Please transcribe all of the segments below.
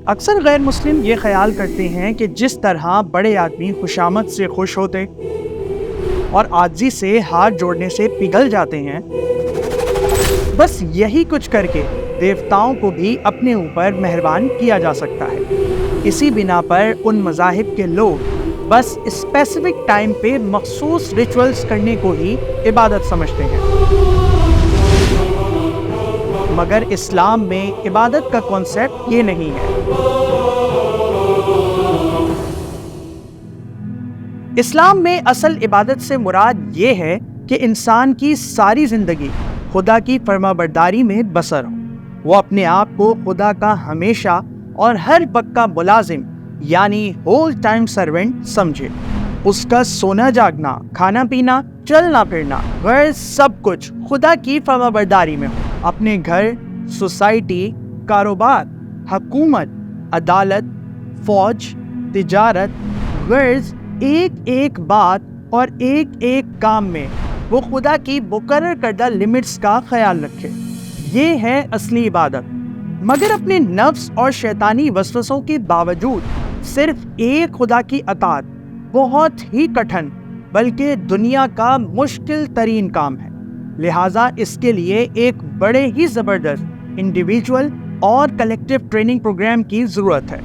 اکثر غیر مسلم یہ خیال کرتے ہیں کہ جس طرح بڑے آدمی خوشامد سے خوش ہوتے اور عاجزی سے ہاتھ جوڑنے سے پگھل جاتے ہیں، بس یہی کچھ کر کے دیوتاؤں کو بھی اپنے اوپر مہربان کیا جا سکتا ہے۔ اسی بنا پر ان مذاہب کے لوگ بس اسپیسیفک ٹائم پہ مخصوص ریچولز کرنے کو ہی عبادت سمجھتے ہیں، مگر اسلام میں عبادت کا کانسیپٹ یہ نہیں ہے۔ اسلام میں اصل عبادت سے مراد یہ ہے کہ انسان کی ساری زندگی خدا کی فرمانبرداری میں بسر ہو، وہ اپنے آپ کو خدا کا ہمیشہ اور ہر وقت کا ملازم یعنی ہول ٹائم سرونٹ سمجھے۔ اس کا سونا جاگنا، کھانا پینا، چلنا پھرنا، غرض سب کچھ خدا کی فرمانبرداری میں ہو۔ اپنے گھر، سوسائٹی، کاروبار، حکومت، عدالت، فوج، تجارت، غرض ایک ایک بات اور ایک ایک کام میں وہ خدا کی مقرر کردہ لمٹس کا خیال رکھے۔ یہ ہے اصلی عبادت۔ مگر اپنے نفس اور شیطانی وسوسوں کے باوجود صرف ایک خدا کی اطاعت بہت ہی کٹھن بلکہ دنیا کا مشکل ترین کام ہے۔ لہٰذا اس کے لیے ایک بڑے ہی زبردست انڈیویجول اور کلیکٹیو ٹریننگ پروگرام کی ضرورت ہے،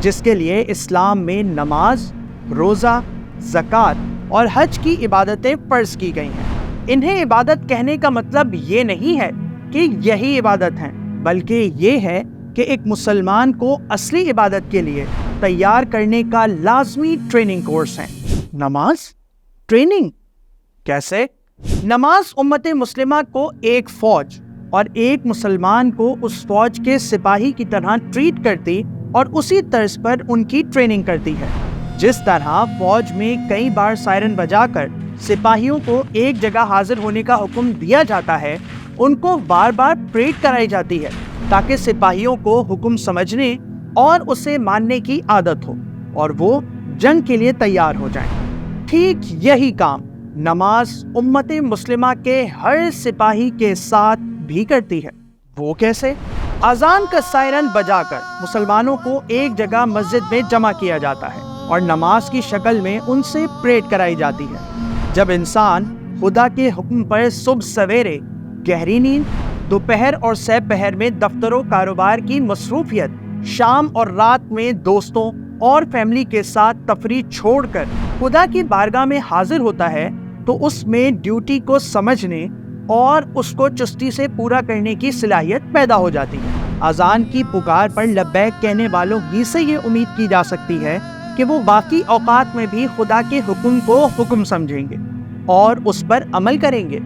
جس کے لیے اسلام میں نماز، روزہ، زکوٰۃ اور حج کی عبادتیں فرض کی گئی ہیں۔ انہیں عبادت کہنے کا مطلب یہ نہیں ہے کہ یہی عبادت ہیں، بلکہ یہ ہے کہ ایک مسلمان کو اصلی عبادت کے لیے تیار کرنے کا لازمی ٹریننگ کورس ہے۔ نماز ٹریننگ کیسے؟ نماز امت مسلمہ کو ایک فوج اور ایک مسلمان کو اس فوج کے سپاہی کی طرح ٹریٹ کرتی اور اسی طرز پر ان کی ٹریننگ کرتی ہے۔ جس طرح فوج میں کئی بار سائرن بجا کر سپاہیوں کو ایک جگہ حاضر ہونے کا حکم دیا جاتا ہے، ان کو بار بار پریڈ کرائی جاتی ہے تاکہ سپاہیوں کو حکم سمجھنے اور اسے ماننے کی عادت ہو اور وہ جنگ کے لیے تیار ہو جائیں۔ ٹھیک یہی کام نماز امت مسلمہ کے ہر سپاہی کے ساتھ بھی کرتی ہے۔ وہ کیسے؟ اذان کا سائرن بجا کر مسلمانوں کو ایک جگہ مسجد میں جمع کیا جاتا ہے اور نماز کی شکل میں ان سے پریڈ کرائی جاتی ہے۔ جب انسان خدا کے حکم پر صبح سویرے گہری نیند، دوپہر اور سہ پہر میں دفتر و کاروبار کی مصروفیت، شام اور رات میں دوستوں اور فیملی کے ساتھ تفریح چھوڑ کر خدا کی بارگاہ میں حاضر ہوتا ہے تو اس میں ڈیوٹی کو سمجھنے اور اس کو چستی سے پورا کرنے کی صلاحیت پیدا ہو جاتی ہے۔ اذان کی پکار پر لبیک کہنے والوں ہی سے یہ امید کی جا سکتی ہے کہ وہ باقی اوقات میں بھی خدا کے حکم کو حکم سمجھیں گے اور اس پر عمل کریں گے۔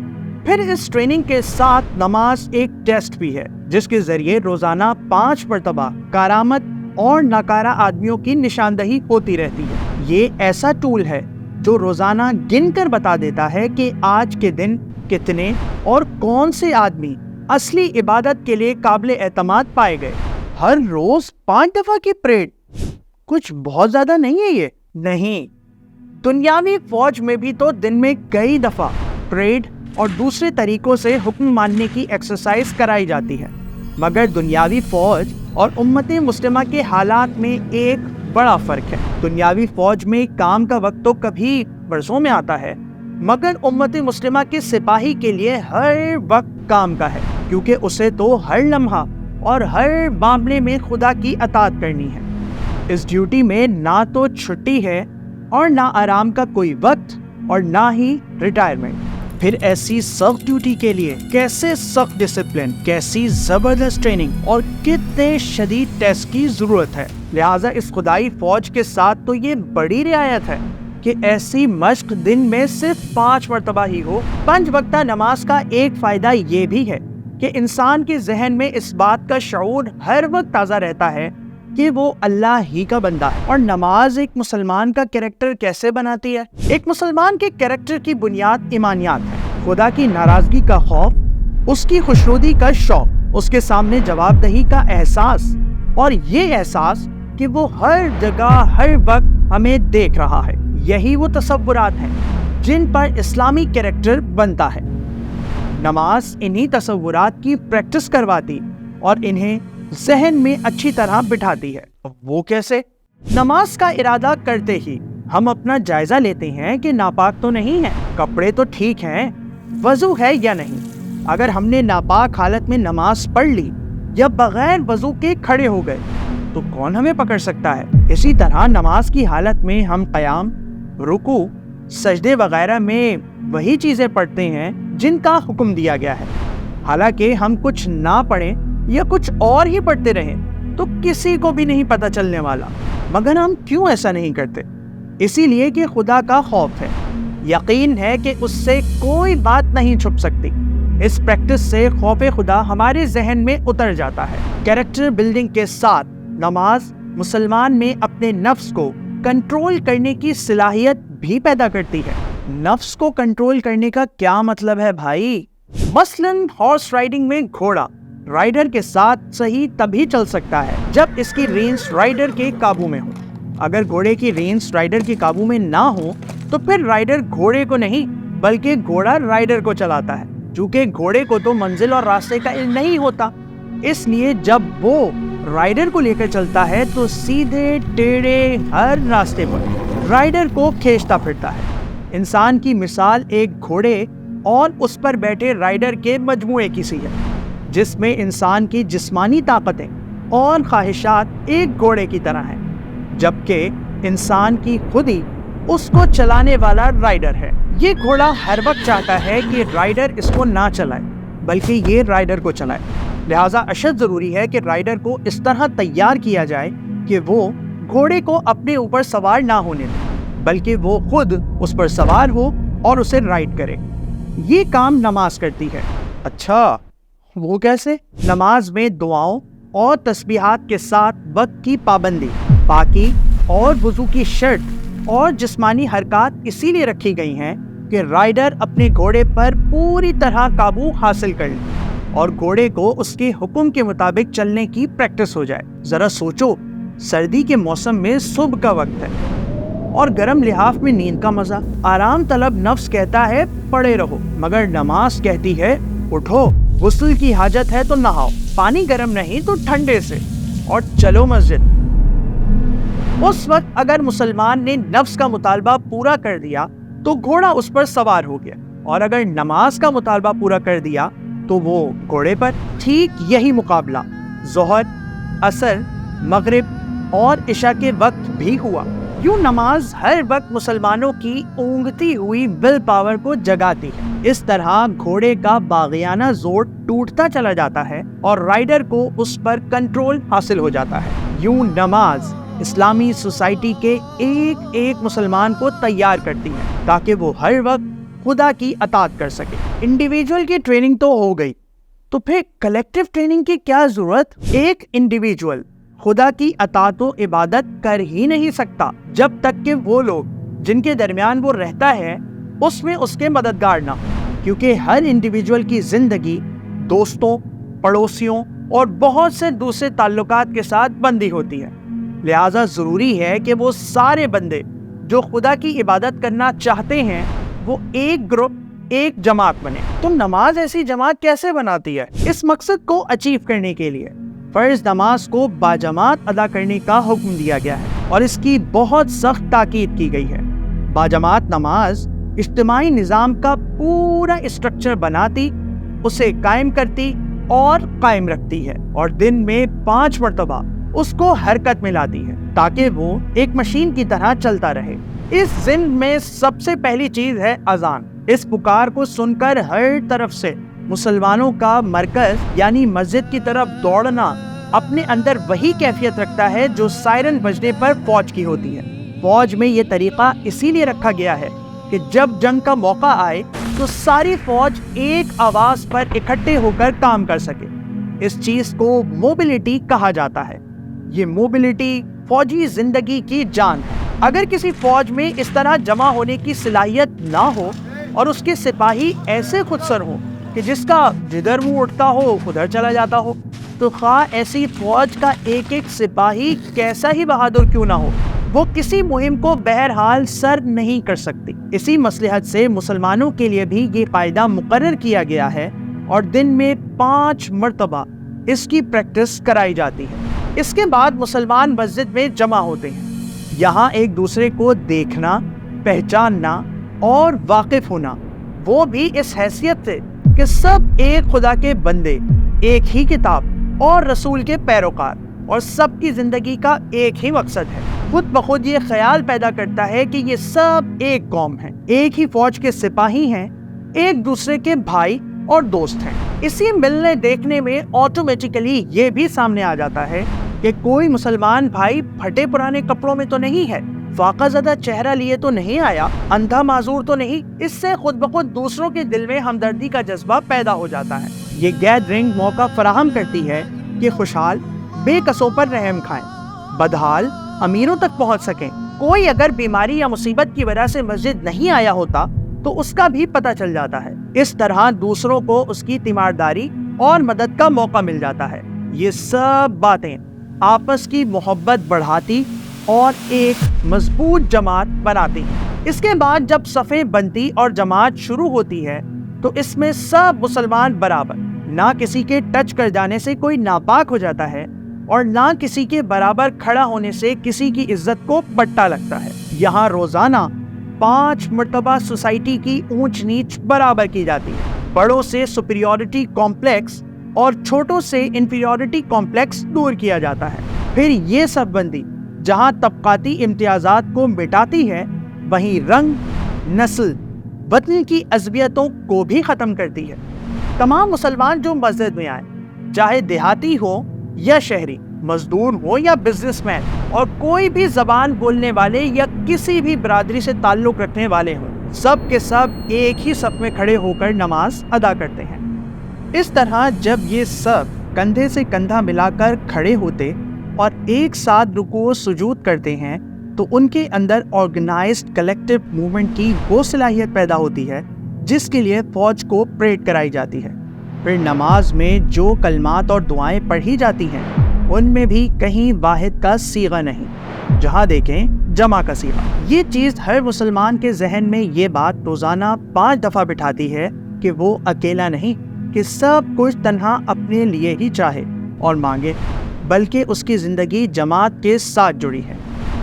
پھر اس ٹریننگ کے ساتھ نماز ایک ٹیسٹ بھی ہے جس کے ذریعے روزانہ 5 مرتبہ کارآمد اور ناکارہ آدمیوں کی نشاندہی ہوتی رہتی ہے۔ یہ ایسا ٹول ہے جو روزانہ گن کر بتا دیتا ہے کہ آج کے دن کتنے اور کون سے آدمی اصلی عبادت کے لیے قابل اعتماد پائے گئے۔ ہر روز 5 دفعہ کی پریڈ کچھ بہت زیادہ نہیں ہے؟ یہ نہیں، دنیاوی فوج میں بھی تو دن میں کئی دفعہ پریڈ اور دوسرے طریقوں سے حکم ماننے کی ایکسرسائز کرائی جاتی ہے، مگر دنیاوی فوج اور امت مسلمہ کے حالات میں ایک بڑا فرق ہے۔ دنیاوی فوج میں کام کا وقت تو کبھی برسوں میں آتا ہے، مگر امت مسلمہ کے سپاہی کے لیے ہر وقت کام کا ہے، کیونکہ اسے تو ہر لمحہ اور ہر معاملے میں خدا کی اطاعت کرنی ہے۔ اس ڈیوٹی میں نہ تو چھٹی ہے اور نہ آرام کا کوئی وقت اور نہ ہی ریٹائرمنٹ۔ پھر ایسی سخت ڈیوٹی کے لیے کیسے سخت ڈسپلن، کیسی زبردست ٹریننگ اور کتنے شدید ٹیسٹ کی ضرورت ہے۔ لہٰذا اس خدائی فوج کے ساتھ تو یہ بڑی رعایت ہے کہ ایسی مشق دن میں صرف 5 مرتبہ ہی ہو۔ 5 وقتہ نماز کا ایک فائدہ یہ بھی ہے کہ انسان کے ذہن میں اس بات کا شعور ہر وقت تازہ رہتا ہے کہ وہ اللہ ہی کا بندہ ہے۔ اور نماز ایک مسلمان کا کریکٹر کیسے بناتی ہے؟ ایک مسلمان کے کریکٹر کی بنیاد ایمانیات ہے۔ خدا کی ناراضگی کا خوف، اس کی خوشنودی کا شوق، اس کے سامنے جواب دہی کا احساس اور یہ احساس کہ وہ ہر جگہ ہر وقت ہمیں دیکھ رہا ہے۔ یہی وہ تصورات ہیں جن پر اسلامی کریکٹر بنتا ہے۔ نماز انہی تصورات کی پریکٹس کرواتی اور انہیں ذہن میں اچھی طرح بٹھاتی ہے۔ وہ کیسے؟ نماز کا ارادہ کرتے ہی ہم اپنا جائزہ لیتے ہیں کہ ناپاک تو نہیں ہے، کپڑے تو ٹھیک ہیں، وضو ہے یا نہیں۔ اگر ہم نے ناپاک حالت میں نماز پڑھ لی یا بغیر وضو کے کھڑے ہو گئے تو کون ہمیں پکڑ سکتا ہے؟ اسی طرح نماز کی حالت میں ہم قیام، رکوع، سجدے وغیرہ میں وہی چیزیں پڑھتے ہیں جن کا حکم دیا گیا ہے، حالانکہ ہم کچھ نہ پڑھیں یا کچھ اور ہی پڑھتے رہیں تو کسی کو بھی نہیں پتہ چلنے والا۔ مگر ہم کیوں ایسا نہیں کرتے؟ اسی لیے کہ خدا کا خوف ہے، یقین ہے کہ اس سے کوئی بات نہیں چھپ سکتی۔ اس پریکٹس سے خوف خدا ہمارے ذہن میں اتر جاتا ہے۔ کیریکٹر بلڈنگ کے ساتھ نماز مسلمان میں اپنے نفس کو کنٹرول کرنے کی صلاحیت بھی پیدا کرتی ہے۔ نفس کو کنٹرول کرنے کا کیا مطلب ہے بھائی؟ مثلاً ہارس رائڈنگ میں گھوڑا رائڈر کے ساتھ صحیح تبھی چل سکتا ہے جب اس کی رینس رائڈر کے قابو میں ہو۔ اگر گھوڑے کی رینس رائڈر کے قابو میں نہ ہو تو پھر رائڈر گھوڑے کو نہیں بلکہ گھوڑا رائڈر کو چلاتا ہے، چونکہ گھوڑے کو تو منزل اور راستے کا علم نہیں ہوتا، اس لیے جب وہ رائڈر کو لے کر چلتا ہے تو سیدھے ٹیڑھے ہر راستے پر رائڈر کو کھینچتا پھرتا ہے۔ انسان کی مثال ایک گھوڑے اور اس پر بیٹھے رائڈر کے مجموعے کی سی ہے، جس میں انسان کی جسمانی طاقتیں اور خواہشات ایک گھوڑے کی طرح ہیں، جبکہ انسان کی خودی اس کو چلانے والا رائڈر ہے۔ یہ گھوڑا ہر وقت چاہتا ہے کہ رائڈر اس کو نہ چلائے بلکہ یہ رائڈر کو چلائے، لہٰذا اشد ضروری ہے کہ رائڈر کو اس طرح تیار کیا جائے کہ وہ گھوڑے کو اپنے اوپر سوار نہ ہونے دے بلکہ وہ خود اس پر سوار ہو اور اسے رائڈ کرے۔ یہ کام نماز کرتی ہے۔ اچھا، وہ کیسے؟ نماز میں دعاؤں اور تسبیحات کے ساتھ وقت کی پابندی، پاکی اور وضو کی شرط اور جسمانی حرکات اسی لیے رکھی گئی ہیں کہ رائڈر اپنے گھوڑے پر پوری طرح قابو حاصل کر لے اور گھوڑے کو اس کے حکم کے مطابق چلنے کی پریکٹس ہو جائے۔ ذرا سوچو، سردی کے موسم میں صبح کا وقت ہے اور گرم لحاف میں نیند کا مزہ، آرام طلب نفس کہتا ہے پڑے رہو، مگر نماز کہتی ہے اٹھو، غسل کی حاجت ہے تو نہاؤ، پانی گرم نہیں تو ٹھنڈے سے، اور چلو مسجد۔ اس وقت اگر مسلمان نے نفس کا مطالبہ پورا کر دیا تو گھوڑا اس پر سوار ہو گیا، اور اگر نماز کا مطالبہ پورا کر دیا تو وہ گھوڑے پر۔ ٹھیک یہی مقابلہ ظہر، عصر، مغرب اور عشاء کے وقت بھی ہوا۔ یوں نماز ہر وقت مسلمانوں کی اونگتی ہوئی ول پاور کو جگاتی ہے۔ اس طرح گھوڑے کا باغیانہ زور ٹوٹتا چلا جاتا ہے اور رائڈر کو اس پر کنٹرول حاصل ہو جاتا ہے۔ یوں نماز اسلامی سوسائٹی کے ایک ایک مسلمان کو تیار کرتی ہے تاکہ وہ ہر وقت خدا کی اطاعت کر سکے۔ انڈیویجول کی ٹریننگ تو ہو گئی، تو پھر کلیکٹیو ٹریننگ کی کیا ضرورت؟ ایک انڈیویجول خدا کی اطاعت و عبادت کر ہی نہیں سکتا جب تک کہ وہ لوگ جن کے درمیان وہ رہتا ہے اس میں اس کے مددگار نہ ہو، کیونکہ ہر انڈیویجول کی زندگی دوستوں، پڑوسیوں اور بہت سے دوسرے تعلقات کے ساتھ بندھی ہوتی ہے، لہٰذا ضروری ہے کہ وہ سارے بندے جو خدا کی عبادت کرنا چاہتے ہیں وہ ایک گروپ، ایک جماعت بنے۔ تو نماز ایسی جماعت کیسے بناتی ہے؟ اس مقصد کو اچیو کرنے کے لیے فرض نماز کو باجماعت ادا کرنے کا حکم دیا گیا ہے اور اس کی بہت سخت تاکید کی گئی ہے۔ باجماعت نماز اجتماعی نظام کا پورا اسٹرکچر بناتی، اسے قائم کرتی اور قائم رکھتی ہے، اور دن میں 5 مرتبہ اس کو حرکت میں لاتی ہے تاکہ وہ ایک مشین کی طرح چلتا رہے۔ اس ضمن میں سب سے پہلی چیز ہے اذان۔ اس پکار کو سن کر ہر طرف سے مسلمانوں کا مرکز یعنی مسجد کی طرف دوڑنا اپنے اندر وہی کیفیت رکھتا ہے جو سائرن بجنے پر فوج کی ہوتی ہے۔ فوج میں یہ طریقہ اسی لیے رکھا گیا ہے کہ جب جنگ کا موقع آئے تو ساری فوج ایک آواز پر اکٹھے ہو کر کام کر سکے۔ اس چیز کو موبلٹی کہا جاتا ہے۔ یہ موبلٹی فوجی زندگی کی جان ہے۔ اگر کسی فوج میں اس طرح جمع ہونے کی صلاحیت نہ ہو اور اس کے سپاہی ایسے خود سر ہوں کہ جس کا جدھر منہ اٹھتا ہو ادھر چلا جاتا ہو، تو خواہ ایسی فوج کا ایک ایک سپاہی کیسا ہی بہادر کیوں نہ ہو، وہ کسی مہم کو بہرحال سر نہیں کر سکتی۔ اسی مصلحت سے مسلمانوں کے لیے بھی یہ قاعدہ مقرر کیا گیا ہے اور دن میں 5 مرتبہ اس کی پریکٹس کرائی جاتی ہے۔ اس کے بعد مسلمان مسجد میں جمع ہوتے ہیں۔ یہاں ایک دوسرے کو دیکھنا، پہچاننا اور واقف ہونا، وہ بھی اس حیثیت سے کہ سب ایک خدا کے بندے، ایک ہی کتاب اور رسول کے پیروکار، اور سب کی زندگی کا ایک ہی مقصد ہے۔ خود بخود یہ خیال پیدا کرتا ہے کہ یہ سب ایک قوم ہے، ایک ہی فوج کے سپاہی ہیں، ایک دوسرے کے بھائی اور دوست ہیں۔ اسی ملنے دیکھنے میں آٹومیٹیکلی یہ بھی سامنے آ جاتا ہے کہ کوئی مسلمان بھائی پھٹے پرانے کپڑوں میں تو نہیں ہے، فاقہ زدہ چہرہ لیے تو نہیں آیا، اندھا معذور تو نہیں۔ اس سے خود بخود دوسروں کے دل میں ہمدردی کا جذبہ پیدا ہو جاتا ہے۔ یہ گیدرنگ موقع فراہم کرتی ہے کہ خوشحال بے قصوں پر رحم کھائیں، بدحال امیروں تک پہنچ سکیں۔ کوئی اگر بیماری یا مصیبت کی وجہ سے مسجد نہیں آیا ہوتا تو اس کا بھی پتہ چل جاتا ہے۔ اس طرح دوسروں کو اس کی تیمارداری اور مدد کا موقع مل جاتا ہے۔ یہ سب باتیں آپس کی محبت بڑھاتی اور ایک مضبوط جماعت بناتی ہیں۔ اس کے بعد جب صفیں بنتی اور جماعت شروع ہوتی ہے تو اس میں سب مسلمان برابر، نہ کسی کے ٹچ کر جانے سے کوئی ناپاک ہو جاتا ہے اور نہ کسی کے برابر کھڑا ہونے سے کسی کی عزت کو پٹا لگتا ہے۔ یہاں روزانہ 5 مرتبہ سوسائٹی کی اونچ نیچ برابر کی جاتی ہے۔ بڑوں سے سپیریورٹی کمپلیکس اور چھوٹوں سے انفیریورٹی کمپلیکس دور کیا جاتا ہے۔ پھر یہ سب بندی جہاں طبقاتی امتیازات کو مٹاتی ہے، وہیں رنگ، نسل، وطن کی عصبیتوں کو بھی ختم کرتی ہے۔ تمام مسلمان جو مسجد میں آئیں، چاہے دیہاتی ہو یا شہری، مزدور ہو یا بزنس مین، اور کوئی بھی زبان بولنے والے یا کسی بھی برادری سے تعلق رکھنے والے ہوں، سب کے سب ایک ہی صف میں کھڑے ہو کر نماز ادا کرتے ہیں۔ اس طرح جب یہ سب کندھے سے کندھا ملا کر کھڑے ہوتے اور ایک ساتھ رکوع و سجود کرتے ہیں تو ان کے اندر آرگنائزڈ کلیکٹیو موومنٹ کی وہ صلاحیت پیدا ہوتی ہے جس کے لیے فوج کو پریڈ کرائی جاتی ہے۔ پھر نماز میں جو کلمات اور دعائیں پڑھی جاتی ہیں ان میں بھی کہیں واحد کا صیغہ نہیں، جہاں دیکھیں جمع کا صیغہ۔ یہ چیز ہر مسلمان کے ذہن میں یہ بات روزانہ 5 دفعہ بٹھاتی ہے کہ وہ اکیلا نہیں، کہ سب کچھ تنہا اپنے لیے ہی چاہے اور مانگے، بلکہ اس کی زندگی جماعت کے ساتھ جڑی ہے۔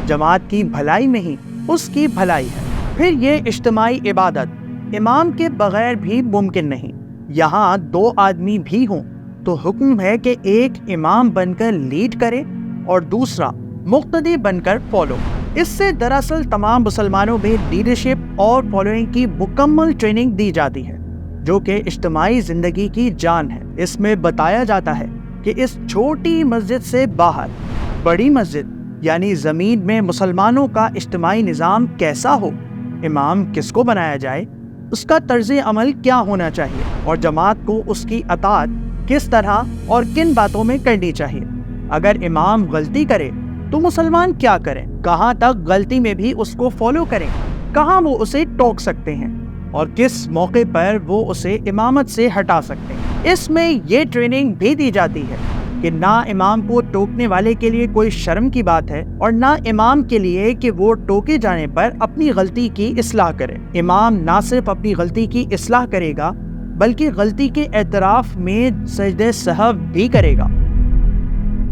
جماعت کی بھلائی میں ہی اس کی بھلائی ہے۔ پھر یہ اجتماعی عبادت امام کے بغیر بھی ممکن نہیں۔ یہاں 2 آدمی بھی ہوں تو حکم ہے کہ ایک امام بن کر لیڈ کرے اور دوسرا مقتدی بن کر فالو۔ اس سے دراصل تمام مسلمانوں میں لیڈرشپ اور فالوئنگ کی مکمل ٹریننگ دی جاتی ہے، جو کہ اجتماعی زندگی کی جان ہے۔ اس میں بتایا جاتا ہے کہ اس چھوٹی مسجد سے باہر بڑی مسجد یعنی زمین میں مسلمانوں کا اجتماعی نظام کیسا ہو، امام کس کو بنایا جائے، اس کا طرز عمل کیا ہونا چاہیے، اور جماعت کو اس کی اطاعت کس طرح اور کن باتوں میں کرنی چاہیے۔ اگر امام غلطی کرے تو مسلمان کیا کریں، کہاں تک غلطی میں بھی اس کو فالو کریں، کہاں وہ اسے ٹوک سکتے ہیں اور کس موقع پر وہ اسے امامت سے ہٹا سکتے ہیں۔ اس میں یہ ٹریننگ بھی دی جاتی ہے کہ نہ امام کو ٹوکنے والے کے لیے کوئی شرم کی بات ہے اور نہ امام کے لیے کہ وہ ٹوکے جانے پر اپنی غلطی کی اصلاح کرے۔ امام نہ صرف اپنی غلطی کی اصلاح کرے گا بلکہ غلطی کے اعتراف میں سجدہ سہو بھی کرے گا۔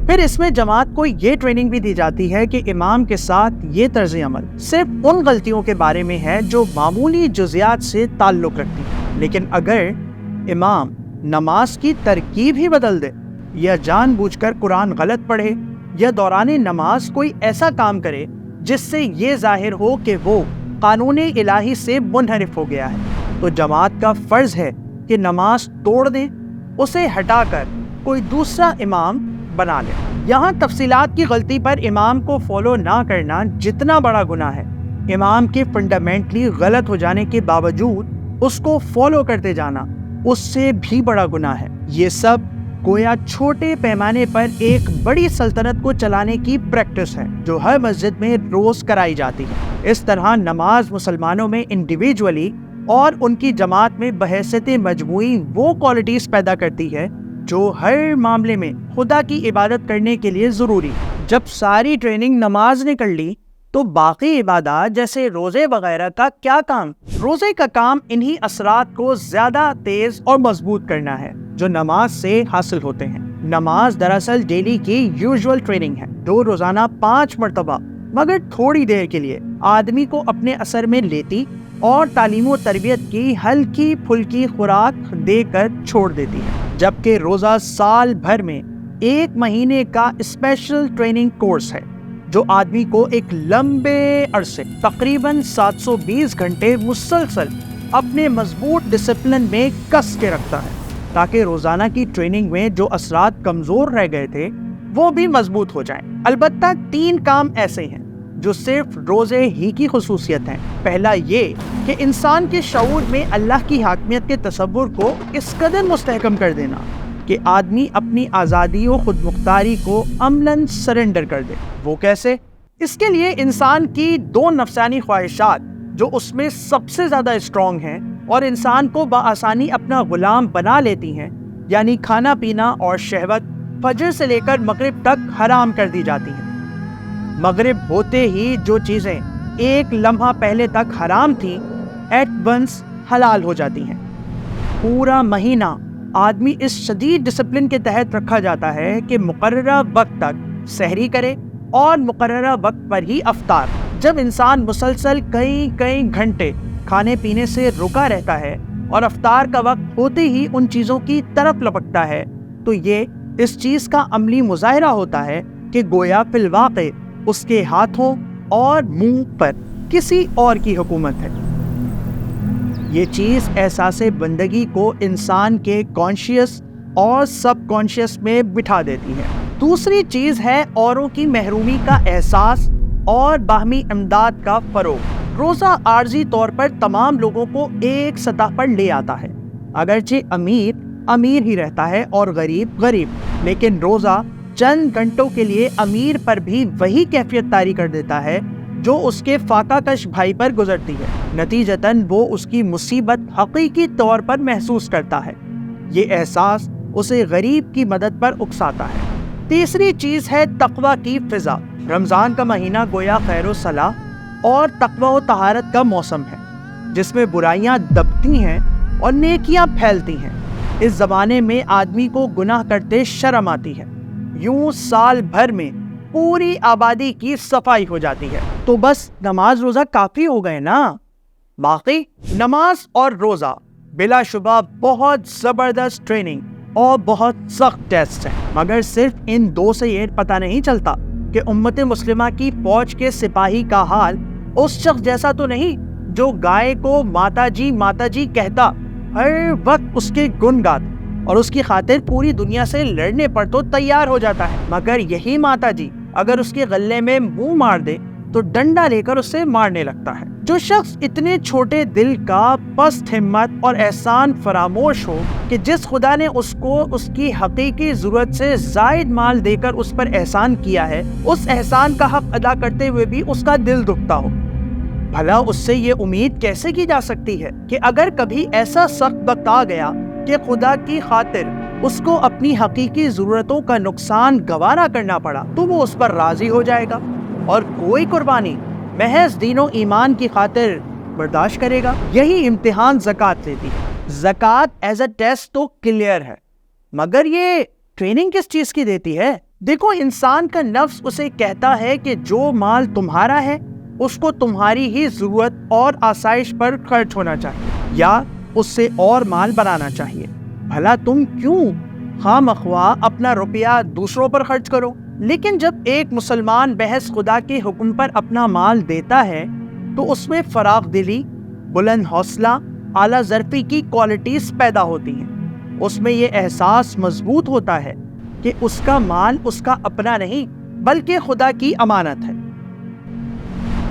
پھر اس میں جماعت کو یہ ٹریننگ بھی دی جاتی ہے کہ امام کے ساتھ یہ طرز عمل صرف ان غلطیوں کے بارے میں ہے جو معمولی جزیات سے تعلق رکھتی ہیں، لیکن اگر امام نماز کی ترکیب ہی بدل دے یا جان بوجھ کر قرآن غلط پڑھے یا دوران نماز کوئی ایسا کام کرے جس سے یہ ظاہر ہو کہ وہ قانون الہی سے منحرف ہو گیا ہے، تو جماعت کا فرض ہے کہ نماز توڑ دیں، اسے ہٹا کر کوئی دوسرا امام بنا لے۔ یہاں تفصیلات کی غلطی پر امام کو فالو نہ کرنا جتنا بڑا گناہ ہے، امام کے فنڈامنٹلی غلط ہو جانے کے باوجود اس کو فالو کرتے جانا اس سے بھی بڑا گناہ ہے۔ یہ سب گویا چھوٹے پیمانے پر ایک بڑی سلطنت کو چلانے کی پریکٹس ہے جو ہر مسجد میں روز کرائی جاتی ہے۔ اس طرح نماز مسلمانوں میں انڈیویجولی اور ان کی جماعت میں بحیثیت مجموعی وہ کوالٹیز پیدا کرتی ہے جو ہر معاملے میں خدا کی عبادت کرنے کے لیے ضروری ہے۔ جب ساری ٹریننگ نماز نے کر لی تو باقی عبادات جیسے روزے وغیرہ کا کیا کام؟ روزے کا کام انہی اثرات کو زیادہ تیز اور مضبوط کرنا ہے جو نماز سے حاصل ہوتے ہیں۔ نماز دراصل ڈیلی کی یوزول ٹریننگ ہے جو روزانہ 5 مرتبہ مگر تھوڑی دیر کے لیے آدمی کو اپنے اثر میں لیتی اور تعلیم و تربیت کی ہلکی پھلکی خوراک دے کر چھوڑ دیتی ہے، جبکہ روزہ سال بھر میں 1 مہینے کا اسپیشل ٹریننگ کورس ہے جو آدمی کو ایک لمبے عرصے تقریباً 720 گھنٹے مسلسل اپنے مضبوط ڈسپلن میں کس کے رکھتا ہے تاکہ روزانہ کی ٹریننگ میں جو اثرات کمزور رہ گئے تھے وہ بھی مضبوط ہو جائیں۔ البتہ 3 کام ایسے ہیں جو صرف روزے ہی کی خصوصیت ہیں۔ پہلا یہ کہ انسان کے شعور میں اللہ کی حاکمیت کے تصور کو اس قدر مستحکم کر دینا کہ آدمی اپنی آزادی و خود مختاری کو عملاً سرنڈر کر دے۔ وہ کیسے؟ اس کے لیے انسان کی 2 نفسانی خواہشات جو اس میں سب سے زیادہ اسٹرانگ ہیں اور انسان کو بآسانی اپنا غلام بنا لیتی ہیں، یعنی کھانا پینا اور شہوت، فجر سے لے کر مغرب تک حرام کر دی جاتی ہیں۔ مغرب ہوتے ہی جو چیزیں ایک لمحہ پہلے تک حرام تھیں ایٹ ونس حلال ہو جاتی ہیں۔ پورا مہینہ آدمی اس شدید ڈسپلن کے تحت رکھا جاتا ہے کہ مقررہ وقت تک سحری کرے اور مقررہ وقت پر ہی افطار۔ جب انسان مسلسل کئی گھنٹے کھانے پینے سے رکا رہتا ہے اور افطار کا وقت ہوتے ہی ان چیزوں کی طرف لپکتا ہے تو یہ اس چیز کا عملی مظاہرہ ہوتا ہے کہ گویا فی الواقع اس کے ہاتھوں اور منہ پر کسی اور کی حکومت ہے۔ یہ چیز احساس بندگی کو انسان کے کانشیس اور سب کانشیس میں بٹھا دیتی ہے۔ دوسری چیز ہے اوروں کی محرومی کا احساس اور باہمی امداد کا فروغ۔ روزہ عارضی طور پر تمام لوگوں کو ایک سطح پر لے آتا ہے، اگرچہ امیر ہی رہتا ہے اور غریب، لیکن روزہ چند گھنٹوں کے لیے امیر پر بھی وہی کیفیت طاری کر دیتا ہے جو اس کے فاقہ کش بھائی پر گزرتی ہے۔ نتیجتاً وہ اس کی مصیبت حقیقی طور پر محسوس کرتا ہے۔ یہ احساس اسے غریب کی مدد پر اکساتا ہے۔ تیسری چیز ہے تقوی کی فضا۔ رمضان کا مہینہ گویا خیر و صلاح اور تقوی و طہارت کا موسم ہے، جس میں برائیاں دبتی ہیں اور نیکیاں پھیلتی ہیں۔ اس زمانے میں آدمی کو گناہ کرتے شرم آتی ہے، یوں سال بھر میں پوری آبادی کی صفائی ہو جاتی ہے۔ تو بس نماز روزہ کافی ہو گئے نا؟ باقی نماز اور روزہ بلا شبہ بہت زبردست ٹریننگ اور بہت سخت ٹیسٹ ہے، مگر صرف ان 2 سے یہ پتہ نہیں چلتا کہ امت مسلمہ کی فوج کے سپاہی کا حال اس شخص جیسا تو نہیں جو گائے کو ماتا جی کہتا، ہر وقت اس کے گن گاتا اور اس کی خاطر پوری دنیا سے لڑنے پر تو تیار ہو جاتا ہے، مگر یہی ماتا جی اگر اس کے غلے میں منہ مار دے تو ڈنڈا لے کر اسے مارنے لگتا ہے۔ جو شخص اتنے چھوٹے دل کا، پست ہمت اور احسان فراموش ہو کہ جس خدا نے اس کو اس کی حقیقی ضرورت سے زائد مال دے کر اس پر احسان کیا ہے، اس احسان کا حق ادا کرتے ہوئے بھی اس کا دل دکھتا ہو، بھلا اس سے یہ امید کیسے کی جا سکتی ہے کہ اگر کبھی ایسا سخت وقت آ گیا کہ خدا کی خاطر اس کو اپنی حقیقی ضرورتوں کا نقصان گوارا کرنا پڑا تو وہ اس پر راضی ہو جائے گا اور کوئی قربانی محض دین و ایمان کی خاطر برداشت کرے گا؟ یہی امتحان زکوٰۃ لیتی ہے۔ زکوٰۃ ایز اے ٹیسٹ تو کلیئر ہے، مگر یہ ٹریننگ کس چیز کی دیتی ہے؟ دیکھو، انسان کا نفس اسے کہتا ہے کہ جو مال تمہارا ہے اس کو تمہاری ہی ضرورت اور آسائش پر خرچ ہونا چاہیے یا اس سے اور مال بنانا چاہیے۔ بھلا تم کیوں خواہ مخواہ اپنا روپیہ دوسروں پر خرچ کرو؟ لیکن جب ایک مسلمان بحث خدا کے حکم پر اپنا مال دیتا ہے تو اس میں فراخ دلی، بلند حوصلہ، اعلیٰ ظرفی کی کوالٹیز پیدا ہوتی ہیں۔ اس میں یہ احساس مضبوط ہوتا ہے کہ اس کا مال اس کا اپنا نہیں بلکہ خدا کی امانت ہے۔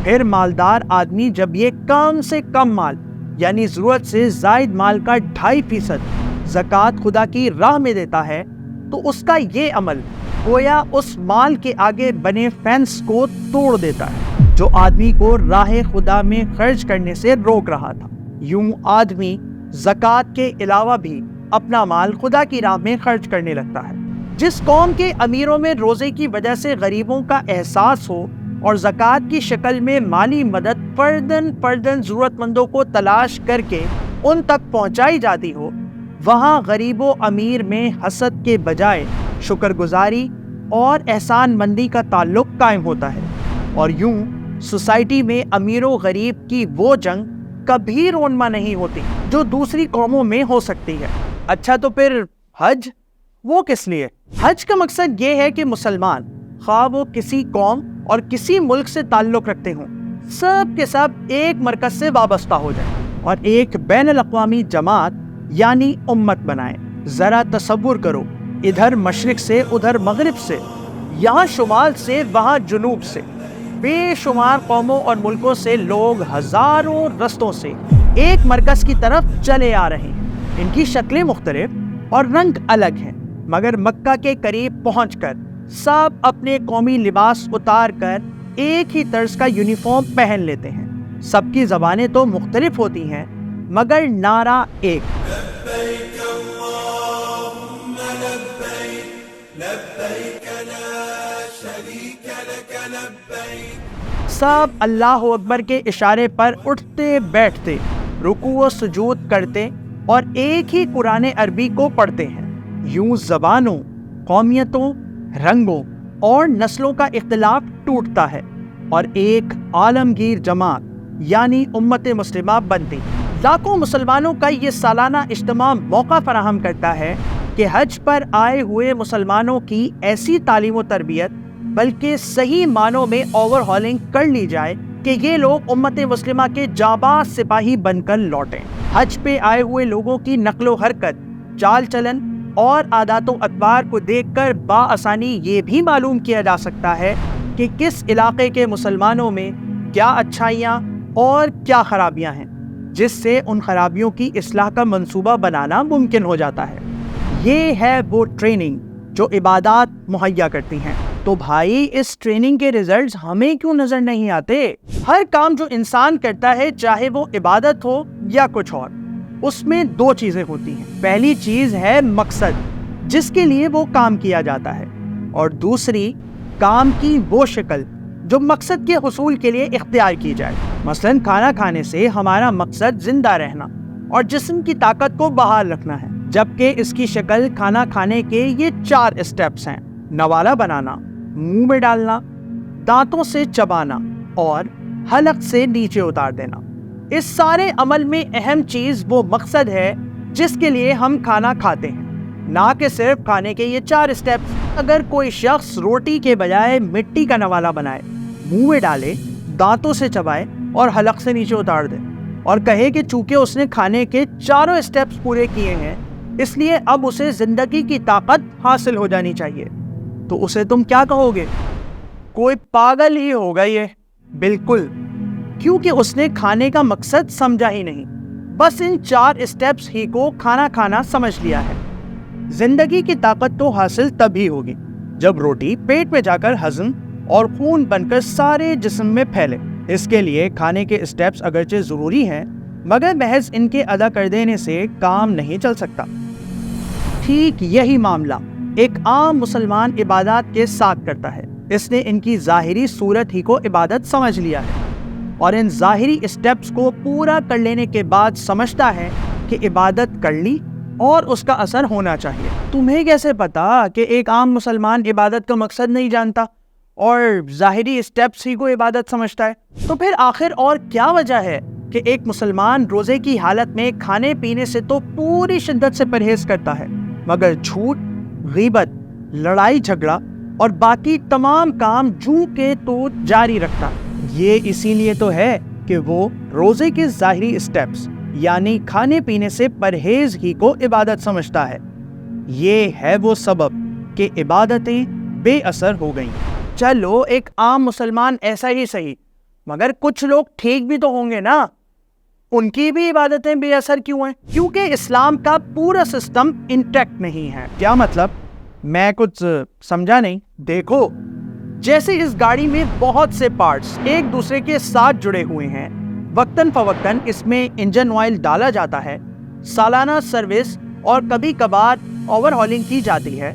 پھر مالدار آدمی جب یہ کم سے کم مال یعنی ضرورت سے زائد مال کا 2.5% زکوٰۃ خدا کی راہ میں دیتا ہے تو اس کا یہ عمل گویا اس مال کے آگے بنے فینس کو توڑ دیتا ہے جو آدمی کو راہ خدا میں خرچ کرنے سے روک رہا تھا۔ یوں آدمی زکوٰۃ کے علاوہ بھی اپنا مال خدا کی راہ میں خرچ کرنے لگتا ہے۔ جس قوم کے امیروں میں روزے کی وجہ سے غریبوں کا احساس ہو اور زکوٰۃ کی شکل میں مالی مدد فردن ضرورت مندوں کو تلاش کر کے ان تک پہنچائی جاتی ہو، وہاں غریب و امیر میں حسد کے بجائے شکر گزاری اور احسان مندی کا تعلق قائم ہوتا ہے، اور یوں سوسائٹی میں امیر و غریب کی وہ جنگ کبھی رونما نہیں ہوتی جو دوسری قوموں میں ہو سکتی ہے۔ اچھا تو پھر حج، وہ کس لیے؟ حج کا مقصد یہ ہے کہ مسلمان، خواہ وہ کسی قوم اور کسی ملک سے تعلق رکھتے ہوں، سب کے سب ایک مرکز سے وابستہ ہو جائیں اور ایک بین الاقوامی جماعت یعنی امت بنائیں۔ ذرا تصور کرو، ادھر مشرق سے ادھر مغرب سے، یہاں شمال سے وہاں جنوب سے، بے شمار قوموں اور ملکوں سے لوگ ہزاروں رستوں سے ایک مرکز کی طرف چلے آ رہے ہیں۔ ان کی شکلیں مختلف اور رنگ الگ ہیں، مگر مکہ کے قریب پہنچ کر سب اپنے قومی لباس اتار کر ایک ہی طرز کا یونیفارم پہن لیتے ہیں۔ سب کی زبانیں تو مختلف ہوتی ہیں مگر نعرہ ایک، لبیک اللہم لبیک لبیک لا شریک لک لبیک۔ سب اللہ اکبر کے اشارے پر اٹھتے بیٹھتے، رکوع و سجود کرتے اور ایک ہی قرآن عربی کو پڑھتے ہیں۔ یوں زبانوں، قومیتوں، رنگوں اور نسلوں کا اختلاف ٹوٹتا ہے اور ایک عالمگیر جماعت یعنی امت مسلمہ بنتی۔ لاکھوں مسلمانوں کا یہ سالانہ اجتماع موقع فراہم کرتا ہے کہ حج پر آئے ہوئے مسلمانوں کی ایسی تعلیم و تربیت، بلکہ صحیح معنوں میں اوور ہالنگ کر لی جائے کہ یہ لوگ امت مسلمہ کے جانباز سپاہی بن کر لوٹیں۔ حج پہ آئے ہوئے لوگوں کی نقل و حرکت، چال چلن اور عادات و اطوار کو دیکھ کر بآسانی یہ بھی معلوم کیا جا سکتا ہے کہ کس علاقے کے مسلمانوں میں کیا اچھائیاں اور کیا خرابیاں ہیں، جس سے ان خرابیوں کی اصلاح کا منصوبہ بنانا ممکن ہو جاتا ہے۔ یہ ہے وہ ٹریننگ جو عبادات مہیا کرتی ہیں۔ تو بھائی، اس ٹریننگ کے ریزلٹس ہمیں کیوں نظر نہیں آتے؟ ہر کام جو انسان کرتا ہے، چاہے وہ عبادت ہو یا کچھ اور، اس میں دو چیزیں ہوتی ہیں۔ پہلی چیز ہے مقصد، جس کے لیے وہ کام کیا جاتا ہے، اور دوسری کام کی وہ شکل جو مقصد کے حصول کے لیے اختیار کی جائے۔ مثلاً کھانا کھانے سے ہمارا مقصد زندہ رہنا اور جسم کی طاقت کو بحال رکھنا ہے، جبکہ اس کی شکل کھانا کھانے کے یہ 4 اسٹیپس ہیں: نوالا بنانا، منہ میں ڈالنا، دانتوں سے چبانا اور حلق سے نیچے اتار دینا۔ اس سارے عمل میں اہم چیز وہ مقصد ہے جس کے لیے ہم کھانا کھاتے ہیں، نہ کہ صرف کھانے کے یہ 4 اسٹیپس۔ اگر کوئی شخص روٹی کے بجائے مٹی کا نوالا بنائے، منہ میں ڈالے، دانتوں سے چبائے اور حلق سے نیچے اتار دے، اور کہے کہ چونکہ اس نے کھانے کے 4 اسٹیپس پورے کیے ہیں اس لیے اب اسے زندگی کی طاقت حاصل ہو جانی چاہیے، تو اسے تم کیا کہو گے؟ کوئی پاگل ہی ہوگا یہ۔ بالکل، کیونکہ اس نے کھانے کا مقصد سمجھا ہی نہیں، بس ان 4 اسٹیپس ہی کو کھانا کھانا سمجھ لیا ہے۔ زندگی کی طاقت تو حاصل تبھی ہوگی جب روٹی پیٹ میں جا کر ہضم اور خون بن کر سارے جسم میں پھیلے۔ اس کے لیے کھانے کے اسٹیپس اگرچہ ضروری ہیں، مگر محض ان کے ادا کر دینے سے کام نہیں چل سکتا۔ ٹھیک یہی معاملہ ایک عام مسلمان عبادات کے ساتھ کرتا ہے۔ اس نے ان کی ظاہری صورت ہی کو عبادت سمجھ لیا ہے، اور ان ظاہری اسٹیپس کو پورا کر لینے کے بعد سمجھتا ہے کہ عبادت کر لی اور اس کا اثر ہونا چاہیے۔ تمہیں کیسے پتا کہ ایک عام مسلمان عبادت کا مقصد نہیں جانتا اور ظاہری اسٹیپس ہی کو عبادت سمجھتا ہے؟ تو پھر آخر اور کیا وجہ ہے کہ ایک مسلمان روزے کی حالت میں کھانے پینے سے تو پوری شدت سے پرہیز کرتا ہے، مگر جھوٹ، غیبت، لڑائی جھگڑا اور باقی تمام کام جوں کے تو جاری رکھتا؟ یہ اسی لیے تو ہے کہ وہ روزے کے ظاہری اسٹیپس یعنی کھانے پینے سے پرہیز ہی کو عبادت سمجھتا ہے۔ یہ ہے وہ سبب کہ عبادتیں بے اثر ہو گئیں۔ چلو ایک عام مسلمان ایسا ہی صحیح، مگر کچھ لوگ ٹھیک بھی تو ہوں گے نا، ان کی بھی عبادتیں بے اثر کیوں ہیں؟ کیونکہ اسلام کا پورا سسٹم انٹیکٹ نہیں ہے۔ کیا مطلب؟ میں کچھ سمجھا نہیں۔ دیکھو، جیسے اس گاڑی میں بہت سے پارٹس ایک دوسرے کے ساتھ جڑے ہوئے ہیں، وقتاً فوقتاً اس میں انجن آئل ڈالا جاتا ہے، سالانہ سروس اور کبھی کبھار اوور ہالنگ کی جاتی ہے۔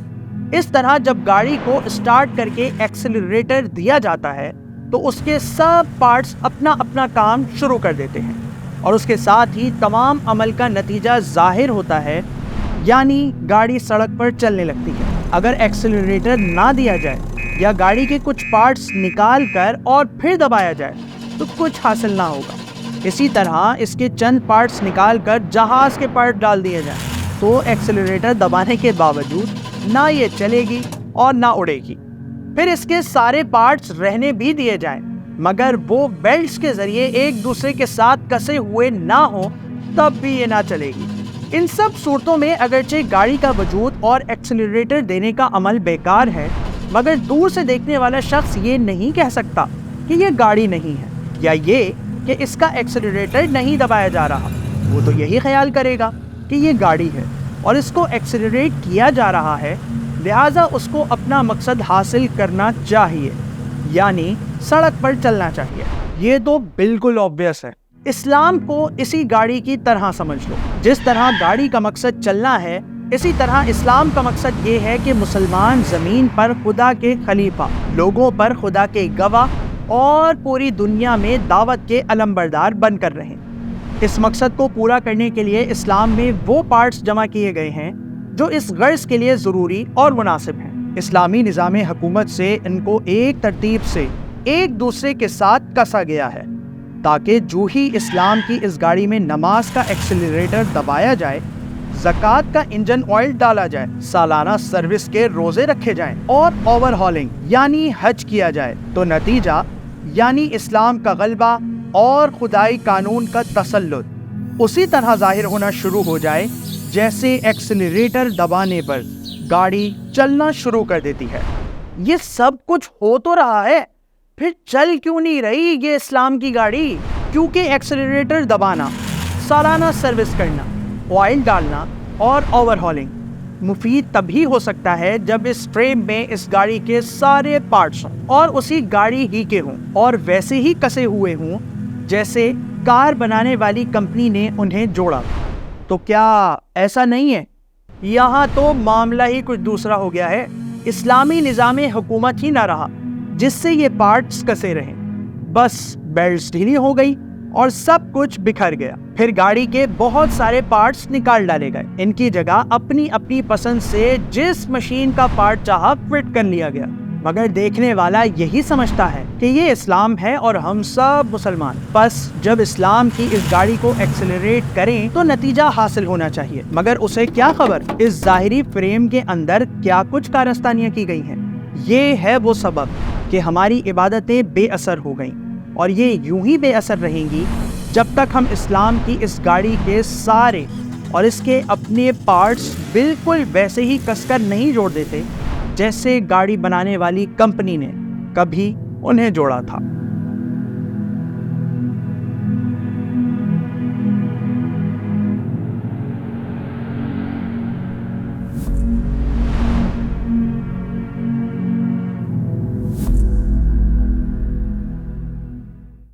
اس طرح جب گاڑی کو اسٹارٹ کر کے ایکسلریٹر دیا جاتا ہے تو اس کے سب پارٹس اپنا اپنا کام شروع کر دیتے ہیں، اور اس کے ساتھ ہی تمام عمل کا نتیجہ ظاہر ہوتا ہے، یعنی گاڑی سڑک پر چلنے لگتی ہے۔ اگر ایکسلریٹر نہ دیا جائے یا گاڑی کے کچھ پارٹس نکال کر اور پھر دبایا جائے تو کچھ حاصل نہ ہوگا۔ اسی طرح اس کے چند پارٹس نکال کر جہاز کے پارٹ ڈال دیے جائیں تو ایکسلریٹر دبانے کے باوجود نہ یہ چلے گی اور نہ اڑے گی۔ پھر اس کے سارے پارٹس رہنے بھی دیے جائیں مگر وہ بیلٹس کے ذریعے ایک دوسرے کے ساتھ کسے ہوئے نہ ہوں تب بھی یہ نہ چلے گی۔ ان سب صورتوں میں اگرچہ گاڑی کا وجود اور ایکسلریٹر دینے کا عمل بیکار ہے مگر دور سے دیکھنے والا شخص یہ نہیں کہہ سکتا کہ یہ گاڑی نہیں ہے یا یہ کہ اس کا ایکسلریٹر نہیں دبایا جا رہا۔ وہ تو یہی خیال کرے گا کہ یہ گاڑی ہے اور اس کو ایکسلریٹ کیا جا رہا ہے، لہٰذا اس کو اپنا مقصد حاصل کرنا چاہیے، یعنی سڑک پر چلنا چاہیے۔ یہ تو بالکل آبویس ہے۔ اسلام کو اسی گاڑی کی طرح سمجھ لو۔ جس طرح گاڑی کا مقصد چلنا ہے اسی طرح اسلام کا مقصد یہ ہے کہ مسلمان زمین پر خدا کے خلیفہ، لوگوں پر خدا کے گواہ اور پوری دنیا میں دعوت کے علمبردار بن کر رہیں۔ اس مقصد کو پورا کرنے کے لیے اسلام میں وہ پارٹس جمع کیے گئے ہیں جو اس غرض کے لیے ضروری اور مناسب ہیں۔ اسلامی نظام حکومت سے ان کو ایک ترتیب سے ایک دوسرے کے ساتھ کسا گیا ہے تاکہ جو ہی اسلام کی اس گاڑی میں نماز کا ایکسلریٹر دبایا جائے، زکوٰۃ کا انجن آئل ڈالا جائے، سالانہ سروس کے روزے رکھے جائیں اور اوور ہالنگ یعنی حج کیا جائے تو نتیجہ یعنی اسلام کا غلبہ اور خدائی قانون کا تسلط اسی طرح ظاہر ہونا شروع ہو جائے جیسے ایکسلریٹر دبانے پر گاڑی چلنا شروع کر دیتی ہے۔ یہ سب کچھ ہو تو رہا ہے، پھر چل کیوں نہیں رہی یہ اسلام کی گاڑی؟ کیونکہ ایکسلریٹر دبانا، سالانہ سروس کرنا، آئل ڈالنا اور اوور ہالنگ مفید تبھی ہو سکتا ہے جب اس فریم میں اس گاڑی کے سارے پارٹس ہوں اور اسی گاڑی ہی کے ہوں اور ویسے ہی کسے ہوئے ہوں جیسے کار بنانے والی کمپنی نے انہیں جوڑا۔ تو کیا ایسا نہیں ہے؟ یہاں تو معاملہ ہی کچھ دوسرا ہو گیا ہے۔ اسلامی نظام حکومت ہی نہ رہا جس سے یہ پارٹس کسے رہیں، بس بیلٹس ڈھیلی ہو گئی اور سب کچھ بکھر گیا۔ پھر گاڑی کے بہت سارے پارٹس نکال ڈالے گئے، ان کی جگہ اپنی اپنی پسند سے جس مشین کا پارٹ چاہا فٹ کر لیا گیا، مگر دیکھنے والا یہی سمجھتا ہے کہ یہ اسلام ہے اور ہم سب مسلمان۔ بس جب اسلام کی اس گاڑی کو ایکسلریٹ کریں تو نتیجہ حاصل ہونا چاہیے، مگر اسے کیا خبر اس ظاہری فریم کے اندر کیا کچھ کارستانیاں کی گئی ہیں۔ یہ ہے وہ سبب کہ ہماری عبادتیں بے اثر ہو گئیں اور یہ یوں ہی بے اثر رہیں گی جب تک ہم اسلام کی اس گاڑی کے سارے اور اس کے اپنے پارٹس بالکل ویسے ہی کس کر نہیں جوڑ دیتے جیسے گاڑی بنانے والی کمپنی نے کبھی انہیں جوڑا تھا۔